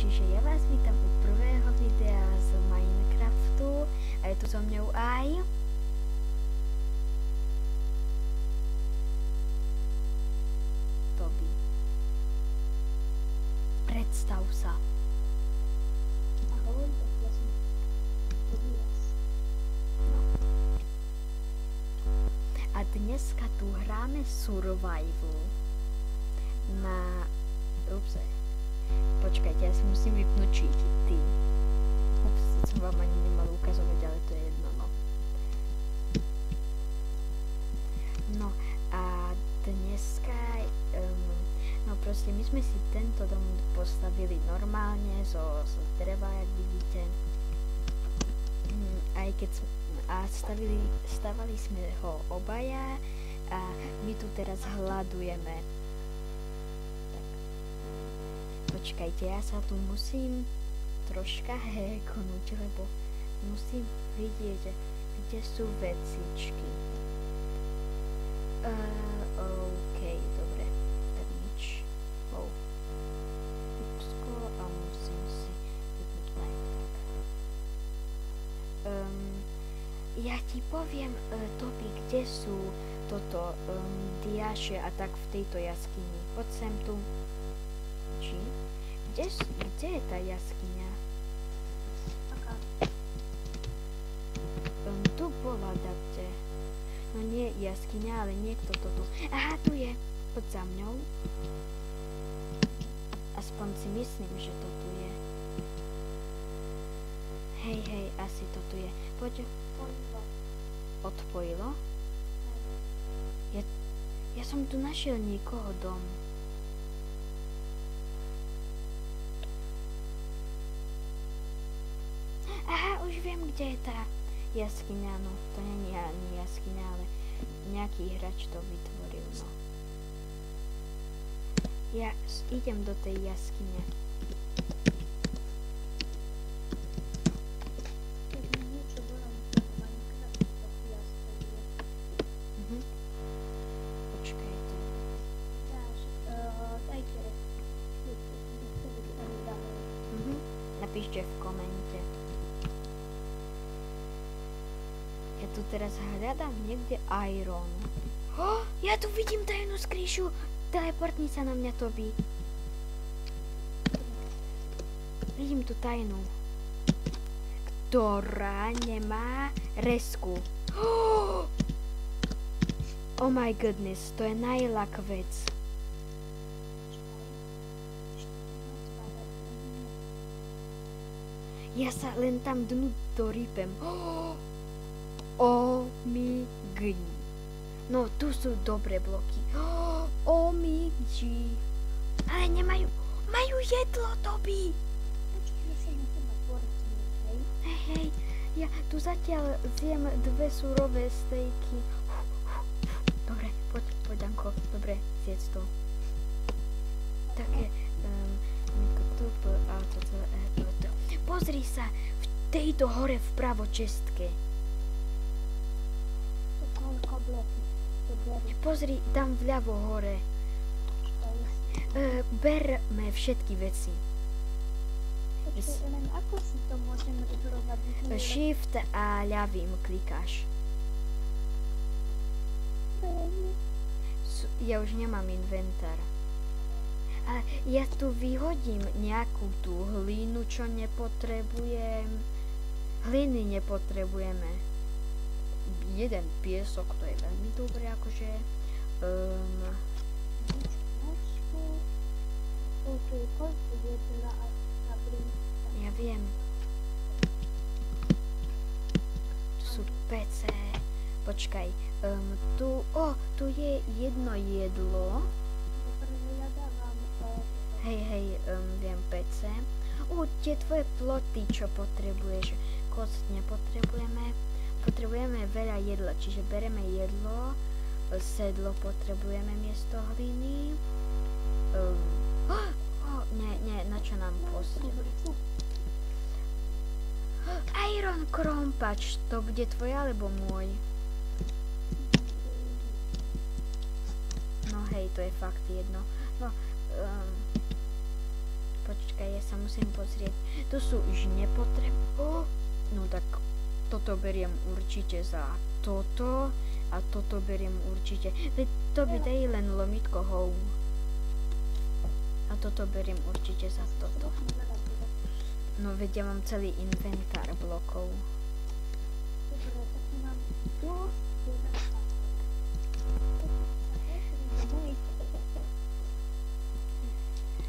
Čiže ja vás vítam u prvého videa z Minecraftu a je tu so mňou aj Toby. Predstav sa. Ahoj, tak ja som Tobias. A dneska tu hráme Survival na... Ups. Počkajte, ja si musím vypnúť cheaty. Ups, to som vám ani nemal ukazovať, ale to je jedno, no. No a dneska, no proste my sme si tento dom postavili normálne zo dreva, jak vidíte. Aj keď stavali sme ho obaja a my tu teraz hľadujeme. Počkajte, ja sa tu musím troška hekonúť, lebo musím vidieť, kde sú vecičky. OK, dobre, tak nič. Upsko a musím si vypnúť live, tak. Ja ti poviem, Toby, kde sú toto diaše a tak v tejto jaskyni. Poď sem tu. Či? Kde je tá jaskyňa? Aká? Tu bola dapte. No nie jaskyňa, ale niekto to tu. Aha, tu je. Poď za mňou. Aspoň si myslím, že to tu je. Hej, asi to tu je. Poď. Odpojilo? Ja som tu našiel niekoho dom. Aha, už viem, kde je tá jaskyňa, no. To nie je ani jaskyňa, ale nejaký hráč to vytvoril, no. Ja idem do tej jaskyne. Keď mi niečo volám v Minecraftu, tak ja stavím. Počkajte. Dajte Napíšte v komente. Ja tu teraz hľadám niekde iron. Ja tu vidím tajnú skríšu. Teleportni sa na mňa, Toby. Vidím tu tajnú. Ktorá nemá resku. Oh my goodness, to je najlak vec. Ja sa len tam dnu dorýpem. OMG. No, tu sú dobré bloky. OMG. Ale nemajú... Majú jedlo, Toby. Počkaj, ja sa na teba portím, hej? Hej, ja tu zatiaľ zjem 2 surové stejky. Dobre, poď, Danko. Dobre, zjedz to. Také... Pozri sa, v tejto hore vpravo čestke. To koľko bloky? Pozri, tam vľavo hore. Berme všetky veci. Počkaj, len ako si to môžem robiť? Shift a ľavým klikáš. Ja už nemám inventár. A ja tu vyhodím nejakú tú hlínu, čo nepotrebujem. Hliny nepotrebujeme. Jeden piesok, to je veľmi dobré, akože. Ja viem. Tu sú pece. Počkaj, tu je jedno jedlo. Hej, viem pece. Tie tvoje ploty, čo potrebuješ. Kost nepotrebujeme. Potrebujeme veľa jedla, čiže bereme jedlo. Sedlo potrebujeme miesto hliny. Nie, na čo nám posteľ? Iron krompač, to bude tvoj alebo môj? No hej, to je fakt jedno. No, počkaj, ja sa musím pozrieť. To sú už no tak toto beriem určite za toto a toto beriem určite. Veď to by dej len lomitko hou. A toto beriem určite za toto. No veď ja mám celý inventár blokov. Dobre, tak mám dosť veľa.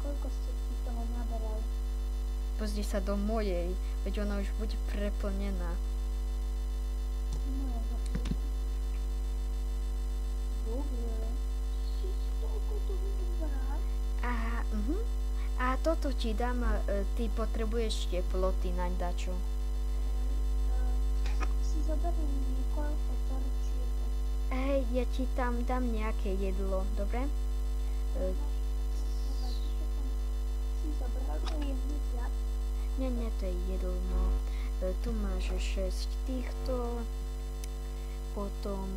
Koľko ste si toho naberali? Pozri sa do mojej, veď ona už bude preplnená. Moja zapíka. Dobre. Si toľko toho naberali? A toto ti dám, ty potrebuješ teploty na dačo. Si zoberiem niekoľko torčíkov. Hej, ja ti tam dám nejaké jedlo, dobre? Si zobral jednu viac. Nie, to je jedlo. Tu máš 6 týchto. Potom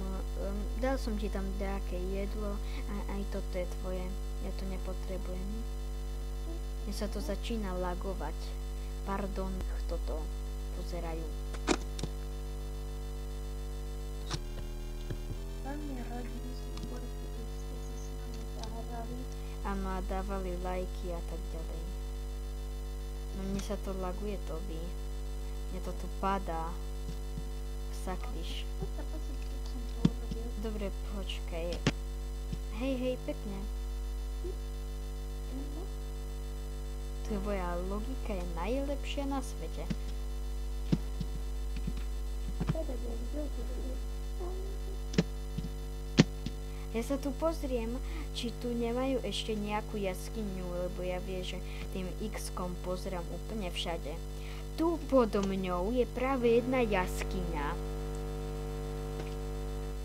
dal som ti tam nejaké jedlo a aj toto je tvoje. Ja to nepotrebujem. Mne sa to začína lagovať. Pardon, kto to pozerajú. Veľmi radi by sme boli, keby ste si s nami zahrali. Áno, a dávali lajky a tak ďalej. No mne sa to laguje, Toby. Mne to tu padá. Sakryš. Poďte, keď som to urobil. Dobre, počkaj. Hej, pekne. No, Tvoja logika je najlepšia na svete. teda je. Ja sa tu pozriem, či tu nemajú ešte nejakú jaskyňu, lebo ja viem, že tým X-kom pozerám úplne všade. Tu podo mňou je práve jedna jaskyňa.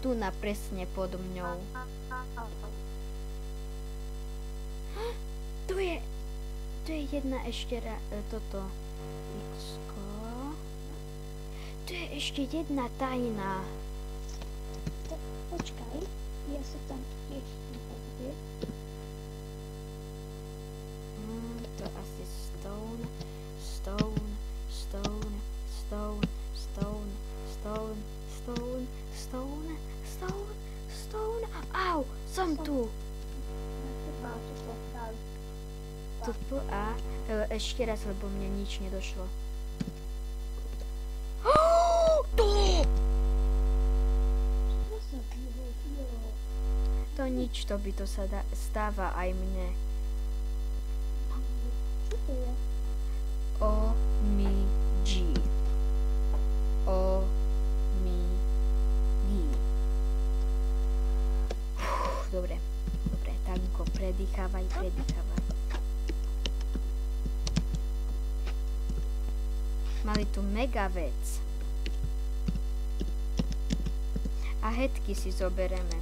Tu na presne podo mňou. Tu je jedna ešte toto X-ko. Tu je ešte jedna tajná. Počkaj, ja sa tam tiež nepozriem. To asi stone. Au, som tu. Tu a ešte raz, lebo mne nič nedošlo. To nič, to by to sa stáva aj mne. Čo to je? O-mi-G. Dobre, Tanko, predýchávaj. Mali tu mega vec. A hetky si zobereme.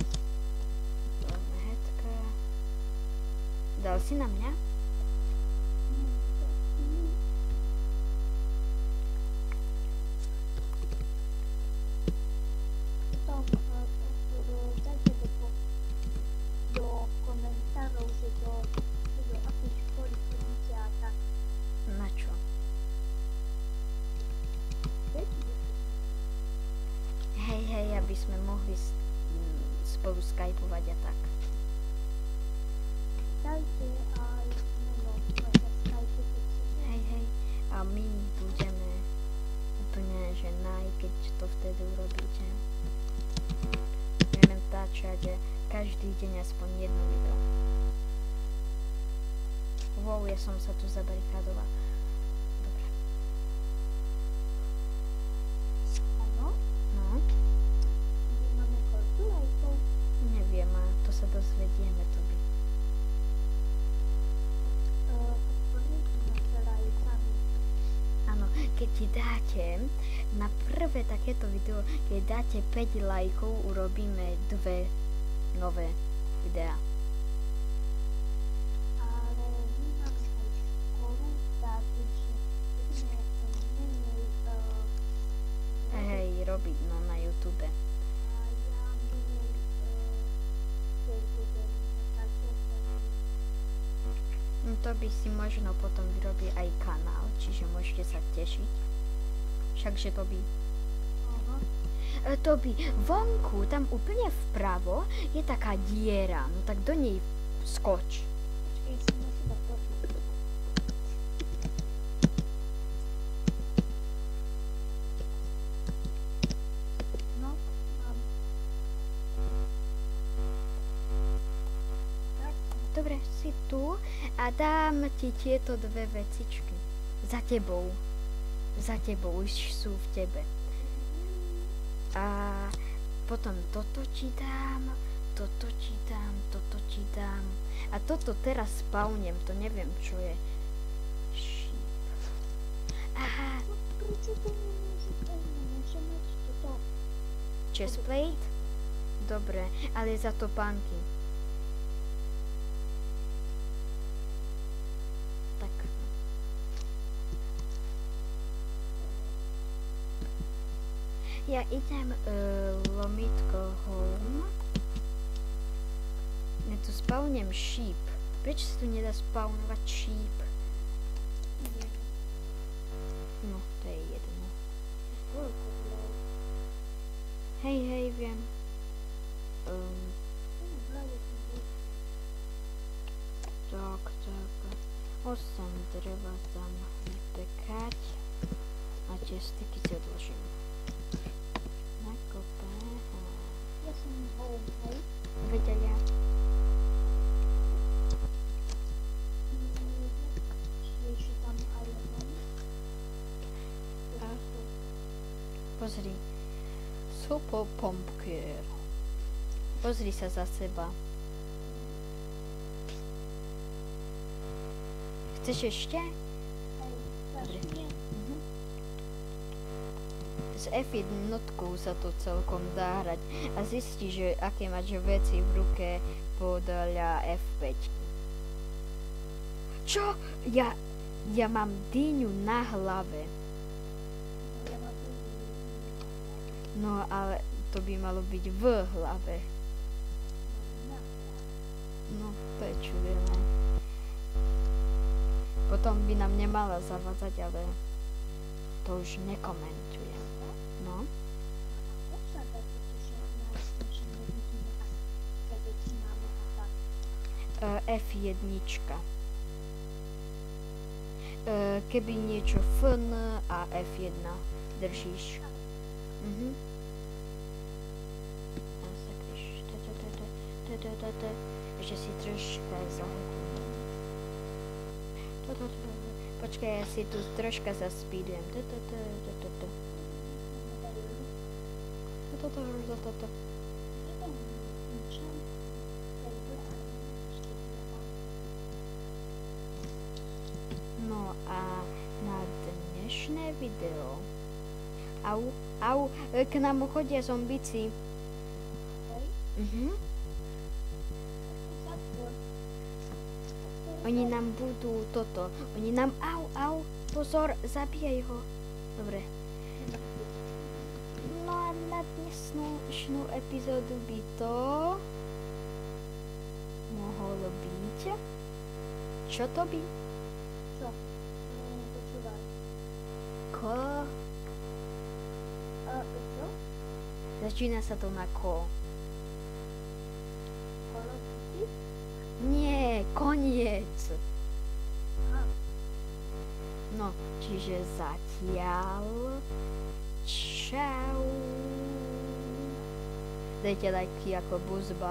Hetka. Dal si na mňa? Do komentárov, že do akej školy chodíte a tak. Na čo? Hej, aby sme mohli spolu skypovať a tak. Dajte aj meno svojho Skype, keď chcete. Hej. A my budeme úplne, že keď to vtedy urobíte. Budeme natáčať každý deň aspoň jedno video. Wow, ja som sa tu zabarikadovala. Dobre. Áno? No, My máme koľko lajkov? neviem, a to sa dozvedieme, Toby. Podporujte naše lajkami. Áno, keď ti dáte na prvé takéto video, keď dáte 5 lajkov, urobíme 2 nové videá. Ale my máme aj školu, dáte, že budeme menej Hej, robiť na YouTube. a ja menej keď budem natáčať. No to Toby si možno potom vyrobí aj kanál, čiže môžete sa tešiť. Všakže Toby. Aha. Toby, vonku, tam úplne vpravo je taká diera, no tak do nej skoč. Počkej, si na seba pozrieť. No, mám. Tak, Dobre, si tu a dám ti tieto dve vecičky. Za tebou. Za tebou, už sú v tebe. A potom toto ti dám, toto ti dám, toto ti dám. A toto teraz spawnem, to neviem čo je. Sheep. Aha, prečo to nemôže mať toto? chestplate? Dobre, ale za topánky. Tak. Ja idem lomitko home. Ja tu spawnem sheep. Prečo sa tu nedá spawnovať sheep? Neviem. No, to je jedno. Koľko bolo? Hej, viem. Tak. 8 dreva dám vypekať. A tie styky si odložím. Nakope. Ja som home, hej. Vedela. Ešte tam aj len. Pozri. Super pumpkin. Pozri sa za seba. Chceš ešte? Hej, začne. S F1 sa to celkom dá hrať a zistí, že aké máš veci v ruke podľa F5. Čo? Ja mám dýňu na hlave. Ja mám tu. No ale to by malo byť v hlave. No, to je čudené. Potom by nám nemala zavadzať, ale to už nekomentujem. No. F1. Keby niečo FN a F1 držíš. A zakryš. Ešte si troška zahodím. Počkaj, ja si tu troška zaspídujem. No a na dnešné video k nám chodia zombici. Oni nám budú toto. Oni nám pozor, zabíjaj ho. Dobre. No a na dnešnú epizódu by to mohlo byť. Čo to by? Čo? Počúvaj. Čo? Začína sa to na ko. Call of Duty? Nie, koniec. Aha. No, čiže zatiaľ. Čau. Dajte lajky ako BuzzBub.